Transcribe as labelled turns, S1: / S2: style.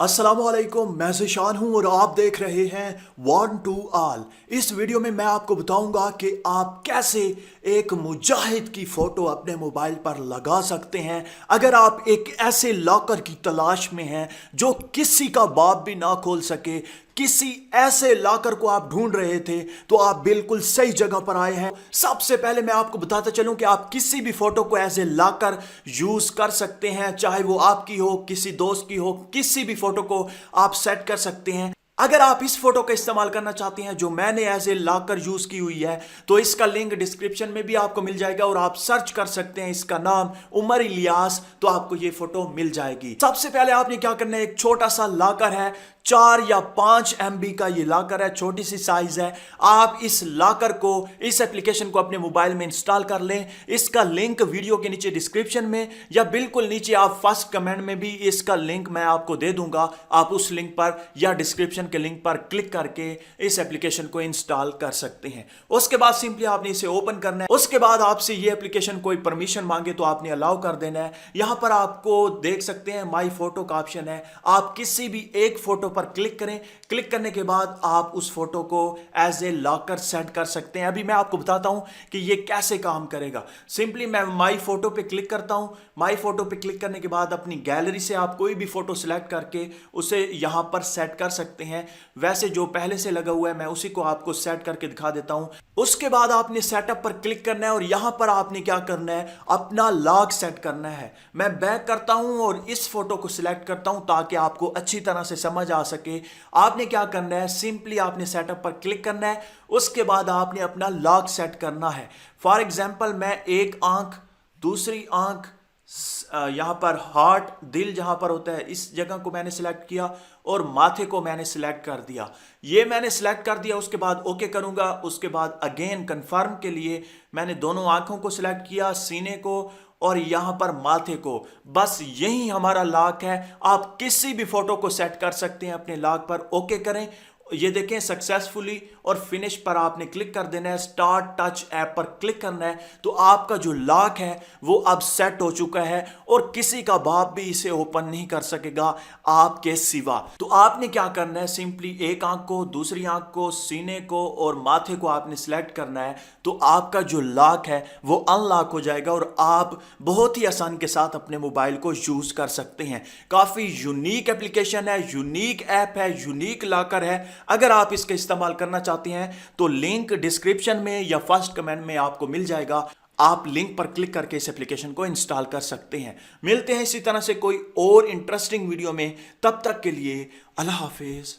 S1: अस्सलामुअलैकुम, मैं ज़िशान हूँ और आप देख रहे हैं वन टू ऑल। इस वीडियो में मैं आपको बताऊंगा कि आप कैसे एक मुजाहिद की फ़ोटो अपने मोबाइल पर लगा सकते हैं अगर आप एक ऐसे लॉकर की तलाश में हैं जो किसी का बाप भी ना खोल सके। किसी ऐसे लॉकर को आप ढूंढ रहे थे तो आप बिल्कुल सही जगह पर आए हैं। सबसे पहले मैं आपको बताता चलूं कि आप किसी भी फोटो को एज ए लॉकर यूज कर सकते हैं, चाहे वो आपकी हो, किसी दोस्त की हो, किसी भी फोटो को आप सेट कर सकते हैं। अगर आप इस फोटो का इस्तेमाल करना चाहते हैं जो मैंने एज ए लॉकर यूज की हुई है तो इसका लिंक डिस्क्रिप्शन में भी आपको मिल जाएगा और आप सर्च कर सकते हैं इसका नाम उमर इलियास, तो आपको ये फोटो मिल जाएगी। सबसे पहले आपने क्या करना है, एक छोटा सा लॉकर है, 4 या 5 MB का ये लॉकर है, छोटी सी साइज है। आप इस लॉकर को, इस एप्लीकेशन को अपने मोबाइल में इंस्टॉल कर लें। इसका लिंक वीडियो के नीचे डिस्क्रिप्शन में या बिल्कुल नीचे आप फर्स्ट कमेंट में भी इसका लिंक मैं आपको दे दूंगा। आप उस लिंक पर या डिस्क्रिप्शन के लिंक पर क्लिक करके इस एप्लीकेशन को इंस्टॉल कर सकते हैं। उसके बाद सिंपली आपने इसे ओपन करना है। उसके बाद आपसे ये एप्लीकेशन कोई परमिशन मांगे तो आपने अलाउ कर देना है। यहां पर आपको देख सकते हैं माई फोटो का ऑप्शन है। आप किसी भी एक फोटो पर क्लिक करें। क्लिक करने के बाद आप उस फोटो को एज ए लॉकर सेट कर सकते हैं। अभी मैं आपको बताता हूं कि ये कैसे काम करेगा। सिंपली मैं माई फोटो पे क्लिक करता हूं। माई फोटो पे क्लिक करने के बाद अपनी गैलरी से आप कोई भी फोटो सिलेक्ट करके उसे यहां पर सेट कर सकते हैं। वैसे जो पहले से लगा हुआ है मैं उसी को आपको सेट करके दिखा देता हूं। उसके बाद आपने सेटअप पर क्लिक करना है और यहां पर आपने क्या करना है, अपना लॉक सेट करना है। मैं बैक करता हूं और इस फोटो को सिलेक्ट करता हूं ताकि आपको अच्छी तरह से समझ आ सके। आपने क्या करना है, सिंपली आपने सेटअप पर क्लिक करना है। उसके बाद आपने अपना लॉक सेट करना है। फॉर एग्जांपल मैं एक आंख, दूसरी आंख, यहां पर हार्ट, दिल जहां पर होता है इस जगह को मैंने सिलेक्ट किया और माथे को मैंने सिलेक्ट कर दिया। ये मैंने सिलेक्ट कर दिया। उसके बाद ओके करूंगा। उसके बाद अगेन कंफर्म के लिए मैंने दोनों आंखों को सिलेक्ट किया, सीने को और यहां पर माथे को। बस यही हमारा लॉक है। आप किसी भी फोटो को सेट कर सकते हैं अपने लॉक पर। ओके करें। ये देखें सक्सेसफुली और फिनिश पर आपने क्लिक कर देना है। स्टार्ट टच ऐप पर क्लिक करना है तो आपका जो लॉक है वो अब सेट हो चुका है और किसी का बाप भी इसे ओपन नहीं कर सकेगा आपके सिवा। तो आपने क्या करना है, सिंपली एक आंख को, दूसरी आंख को, सीने को और माथे को आपने सिलेक्ट करना है तो आपका जो लॉक है वो अनलॉक हो जाएगा और आप बहुत ही आसानी के साथ अपने मोबाइल को यूज कर सकते हैं। काफी यूनिक एप्लीकेशन है, यूनिक ऐप है, यूनिक लॉकर है। अगर आप इसका इस्तेमाल करना चाहते हैं तो लिंक डिस्क्रिप्शन में या फर्स्ट कमेंट में आपको मिल जाएगा। आप लिंक पर क्लिक करके इस एप्लीकेशन को इंस्टॉल कर सकते हैं। मिलते हैं इसी तरह से कोई और इंटरेस्टिंग वीडियो में। तब तक के लिए अल्लाह हाफिज।